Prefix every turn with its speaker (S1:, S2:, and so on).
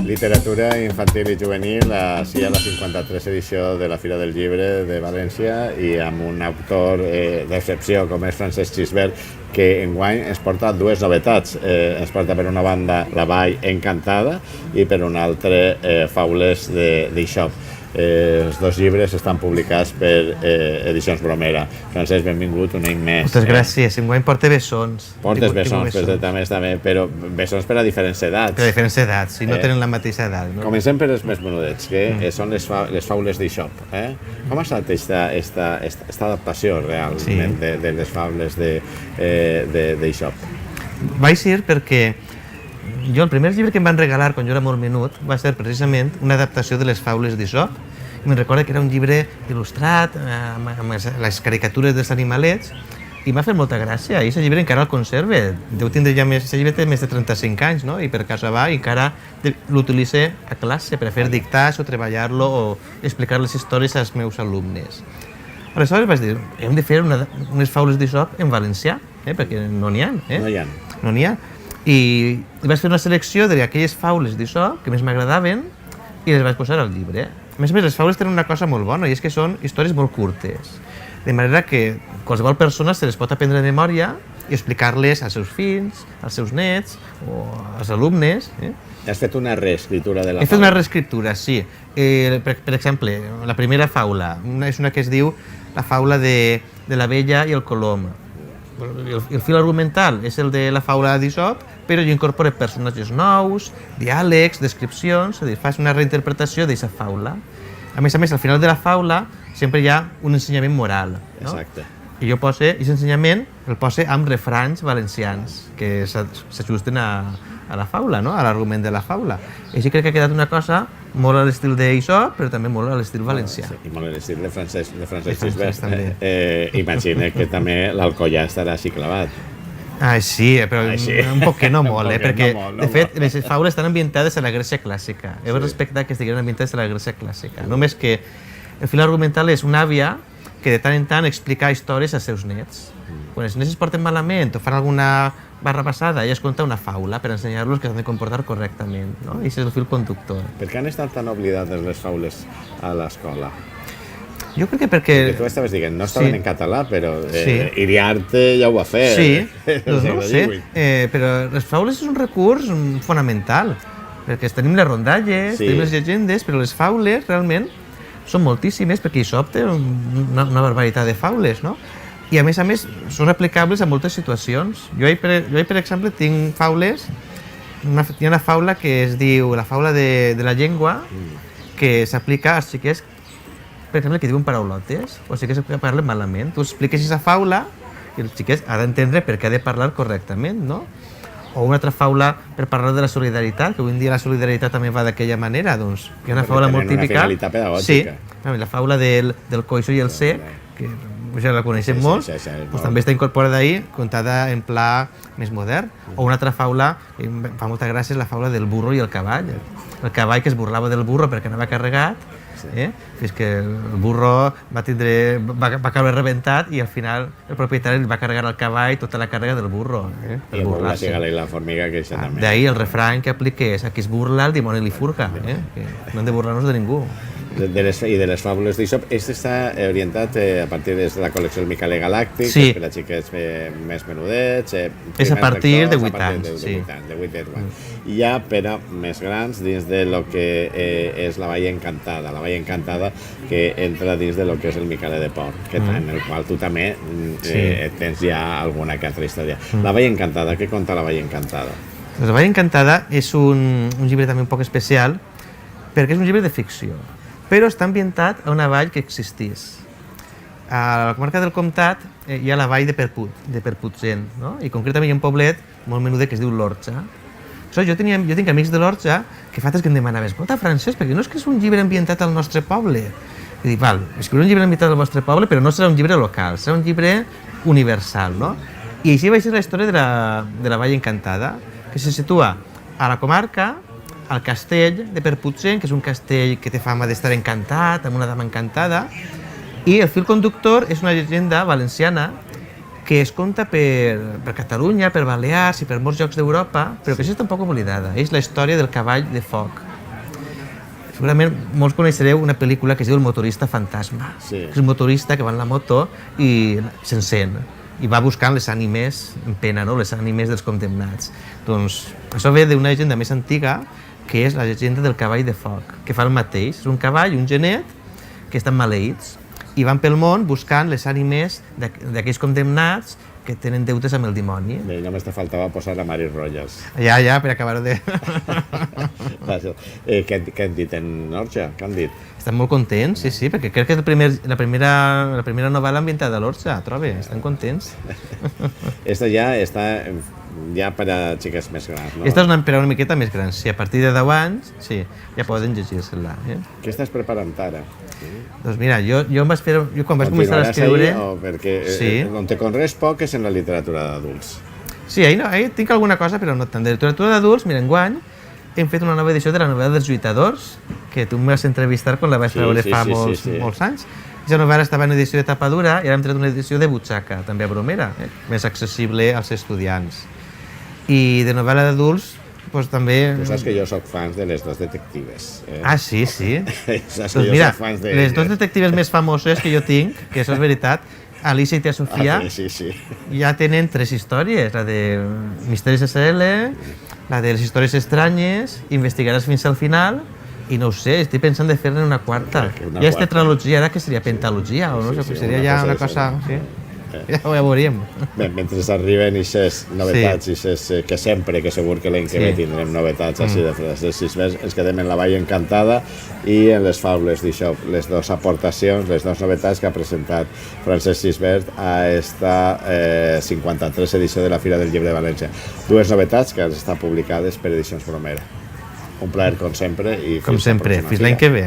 S1: Literatura infantil i juvenil, així a la 53 edició de la Fira del Llibre de València i amb un autor d'excepció com és Francesc Gisbert, que enguany ens porta dues novetats. Ens porta per una banda La Vall Encantada i per una altra Faules d'Aesop. Els dos llibres estan publicats per Edicions Bromera. Francesc, benvingut un any més.
S2: Moltes gràcies. Enguany porta bessons.
S1: Portes bessons, també, però bessons per a diferents edats.
S2: Per a diferents edats, si no tenen la mateixa edat. No?
S1: Comencem per els més menudets, que són les faules d'Aesop. Com ha estat aquesta adaptació realment de les faules d'Aesop?
S2: Vaig ser perquè jo el primer llibre que em van regalar quan jo era molt menut va ser precisament una adaptació de les faules d'Aesop. I me'n recordo que era un llibre il·lustrat amb les caricatures dels animalets i m'ha fet molta gràcia. I aquest llibre encara el conserve. Deu tindre ja més... Aquest llibre té més de 35 anys, no? I per casa va i encara l'utilitzo a classe per a fer dictats o treballar-lo o explicar les històries als meus alumnes. Aleshores vaig dir, hem de fer unes faules d'Aesop en valencià, perquè no n'hi ha. No n'hi ha. I vaig fer una selecció d'aquelles faules d'Aesop que més m'agradaven i les vaig posar al llibre. A més, les faules tenen una cosa molt bona i és que són històries molt curtes, de manera que qualsevol persona se les pot aprendre de memòria i explicar-les als seus fills, als seus nets o als alumnes.
S1: Has fet una reescriptura de la faula?
S2: He fet una reescriptura, sí. Per exemple, la primera faula és una que es diu la faula de la vella i el colom. El fil argumental és el de la faula d'Aesop, però jo incorporo personatges nous, diàlegs, descripcions, és a dir, fas una reinterpretació d'aquesta faula. A més, al final de la faula sempre hi ha un ensenyament moral.
S1: Exacte.
S2: I jo poso, aquest ensenyament el poso amb refranys valencians que s'ajusten a la faula, a l'argument de la faula. I així crec que ha quedat una cosa molt a l'estil d'Aesop, però també molt a l'estil valencià.
S1: I molt a l'estil de Francesc Gisbert. Imagina que també l'Alcoià estarà així clavat.
S2: Sí, però un poc que no molt, perquè de fet les faules estan ambientades a la Grècia clàssica. Heu de respectar que estiguin ambientades a la Grècia clàssica. Només que el fil argumental és una àvia que de tant en tant explica històries als seus nets. Quan els nets es porten malament o fan alguna barra passada, ella es conta una faula per ensenyar-los que s'han de comportar correctament. I aquest és el fil conductor.
S1: Per què han estat tan oblidades les faules a l'escola?
S2: Jo crec que perquè...
S1: Tu estaves dient, no estaven en català, però Iriarte ja ho va fer.
S2: Sí, no ho sé, però les faules és un recurs fonamental, perquè tenim les rondalles, tenim les llegendes, però les faules realment són moltíssimes, perquè Aesop té una barbaritat de faules, no? I a més, són aplicables a moltes situacions. Jo, per exemple, tinc faules, hi ha una faula que es diu la faula de la llengua, que s'aplica als xiquets, per exemple, que diuen paraulotes, o xiquets que parlen malament. Tu expliques aquesta faula i el xiquet ha d'entendre per què ha de parlar correctament, no? O una altra faula per parlar de la solidaritat, que avui en dia la solidaritat també va d'aquella manera, doncs hi ha una faula molt típica.
S1: Una finalitat pedagògica.
S2: Sí, la faula del coixo i el cec, que ja la coneixem molt, també està incorporada ahir, contada en pla més modern. O una altra faula, que fa molta gràcia, és la faula del burro i el cavall. El cavall que es burlava del burro perquè anava carregat, fins que el burro va caure rebentat i al final el propietari va carregar al cavall tota la càrrega del burro.
S1: I la cigala i la formiga, que això també.
S2: D'ahir el refrany que aplica és: a qui es burla, el dimoni li furga. No hem de burlar-nos de ningú.
S1: I de les faules d'Aesop, aquest està orientat a partir de la col·lecció del Micaler Galàctic, per a xiquets més menudets.
S2: És a partir de 8 anys.
S1: De 8 anys. I ja per a més grans dins de lo que és la Vall Encantada. La Vall Encantada que entra dins de lo que és el Micaler de Port, en el qual tu també tens ja alguna que altra història. La Vall Encantada, què conta la Vall Encantada?
S2: La Vall Encantada és un llibre també un poc especial perquè és un llibre de ficció, però està ambientat a una vall que existís. A la comarca del Comtat hi ha la vall de Perputxent, i concretament hi ha un poblet molt menudet que es diu l'Orxa. Jo tinc amics de l'Orxa que fa temps que em demanaven: escolta, Francesc, perquè no és que és un llibre ambientat al nostre poble? I dic, val, escriuré un llibre ambientat al vostre poble, però no serà un llibre local, serà un llibre universal, no? I així va ser la història de la Vall Encantada, que se situa a la comarca, al castell de Perputxent, que és un castell que té fama d'estar encantat, amb una dama encantada, i el fil conductor és una llegenda valenciana que es conta per Catalunya, per Balears i per molts llocs d'Europa, però que això està un poc oblidada. És la història del cavall de foc, Segurament molts coneixereu una pel·lícula que es diu El motorista fantasma.
S1: Sí.
S2: És un motorista que va en la moto i s'encén i va buscant les ànimes en pena, no? Les ànimes dels condemnats. Doncs això ve d'una llegenda més antiga, que és la llegenda del cavall de foc, que fa el mateix. És un cavall i un genet que estan maleïts i van pel món buscant les ànimes d'aquells condemnats que tenen deutes amb el dimoni.
S1: Bé, només te faltava posar a Mari Rogers.
S2: Ja, per acabar de...
S1: Què han dit en Norja? Què han dit?
S2: Estan molt contents, sí, perquè crec que és la primera novel·la ambientada a l'Orxa, trobe, estan contents.
S1: Esta ja està ja per a xiques més grans, no?
S2: Esta és per a una miqueta més gran, sí, a partir de 10 anys, sí, ja poden llegir-se-la.
S1: Què estàs preparant ara?
S2: Doncs mira, jo quan vaig començar a escriure...
S1: Ahí, o perquè
S2: sí.
S1: On te conrees poc és en la literatura d'adults.
S2: Sí, ahí tinc alguna cosa, però no tant. De literatura d'adults, mira, enguany hem fet una nova edició de la novel·la dels lluitadors, que tu em vas entrevistar quan la vaig treure fa molts anys. Aquesta novel·la estava en edició de tapa dura i ara hem tret una edició de butxaca, també a bromera, més accessible als estudiants. I de novel·la d'adults, doncs també...
S1: Tu saps que jo sóc fans de les dos detectives.
S2: Ah, sí?
S1: Saps
S2: Doncs
S1: que jo
S2: mira,
S1: soc fans
S2: les dos detectives més famoses que jo tinc, que això és veritat, Alicia i Tia Sofia,
S1: sí.
S2: ja tenen 3 històries, la de Misteris SL, la de les històries estranyes, Investigaràs fins al final, i no ho sé, estic pensant de fer-ne una quarta. Ja és tetralogia, ara que seria pentalogia, o no?
S1: Sí,
S2: seria ja una cosa... Sí. Ja ho veuríem.
S1: Bé, mentre arriben aquestes novetats, que sempre, que segur que l'any que ve tindrem novetats així de Francesc Gisbert, ens quedem en La Vall Encantada i en les faules d'això, les dues aportacions, les dues novetats que ha presentat Francesc Gisbert a esta 53 edició de la Fira del Llibre de València. Dues novetats que han estat publicades per Edicions Bromera. Un plaer, com sempre. I
S2: com sempre, fins l'any que ve.